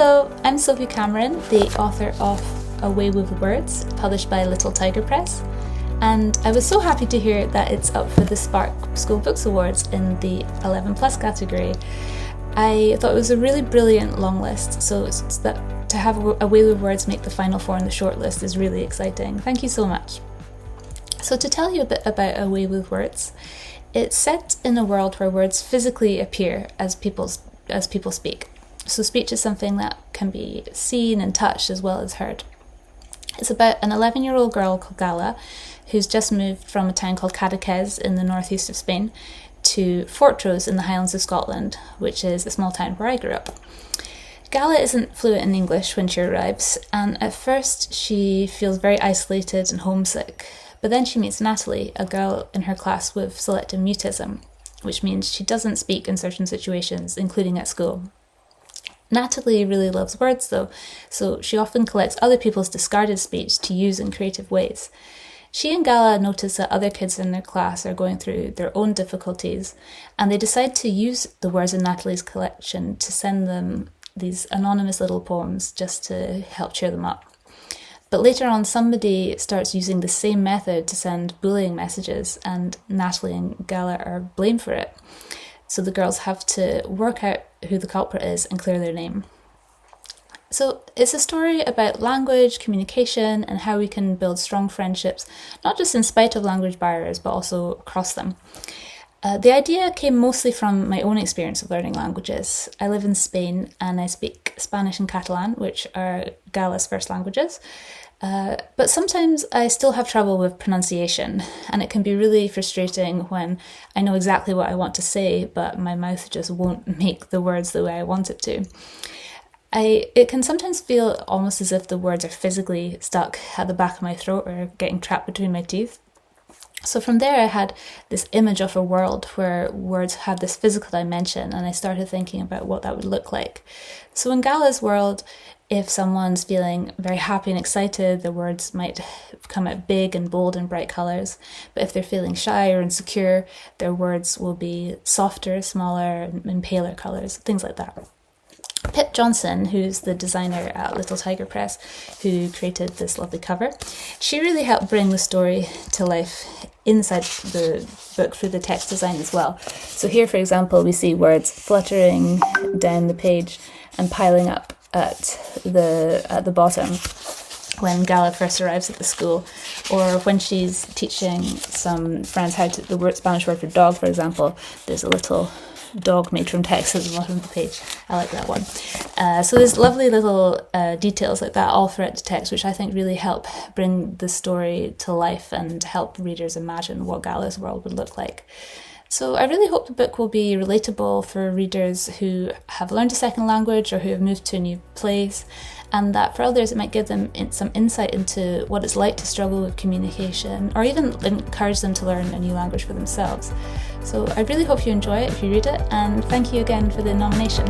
Hello, I'm Sophie Cameron, the author of Away with Words, published by Little Tiger Press, and I was so happy to hear that it's up for the Spark School Books Awards in the 11 plus category. I thought it was a really brilliant long list, so to have Away with Words make the final four in the shortlist is really exciting. Thank you so much. So to tell you a bit about Away with Words, it's set in a world where words physically appear as people speak. So speech is something that can be seen and touched as well as heard. It's about an 11-year-old girl called Gala, who's just moved from a town called Cadaqués in the northeast of Spain to Fortrose in the Highlands of Scotland, which is a small town where I grew up. Gala isn't fluent in English when she arrives, and at first she feels very isolated and homesick. But then she meets Natalie, a girl in her class with selective mutism, which means she doesn't speak in certain situations, including at school. Natalie really loves words though, so she often collects other people's discarded speech to use in creative ways. She and Gala notice that other kids in their class are going through their own difficulties, and they decide to use the words in Natalie's collection to send them these anonymous little poems just to help cheer them up. But later on, somebody starts using the same method to send bullying messages, and Natalie and Gala are blamed for it. So the girls have to work out who the culprit is and clear their name. So it's a story about language, communication, and how we can build strong friendships, not just in spite of language barriers, but also across them. The idea came mostly from my own experience of learning languages. I live in Spain and I speak Spanish and Catalan, which are Gala's first languages. But sometimes I still have trouble with pronunciation, and it can be really frustrating when I know exactly what I want to say, but my mouth just won't make the words the way I want it to. It can sometimes feel almost as if the words are physically stuck at the back of my throat or getting trapped between my teeth. So from there I had this image of a world where words have this physical dimension, and I started thinking about what that would look like. So in Gala's world, if someone's feeling very happy and excited, the words might come out big and bold and bright colours. But if they're feeling shy or insecure, their words will be softer, smaller and paler colours, things like that. Pip Johnson, who's the designer at Little Tiger Press, who created this lovely cover, she really helped bring the story to life inside the book through the text design as well. So here, for example, we see words fluttering down the page and piling up at the bottom when Gala first arrives at the school, or when she's teaching some friends how to the Spanish word for dog, for example. There's a little dog made from text at the bottom of the page. I like that one. So there's lovely little details like that all throughout the text, which I think really help bring the story to life and help readers imagine what Gala's world would look like. So I really hope the book will be relatable for readers who have learned a second language or who have moved to a new place, and that for others it might give them some insight into what it's like to struggle with communication, or even encourage them to learn a new language for themselves. So I really hope you enjoy it if you read it, and thank you again for the nomination.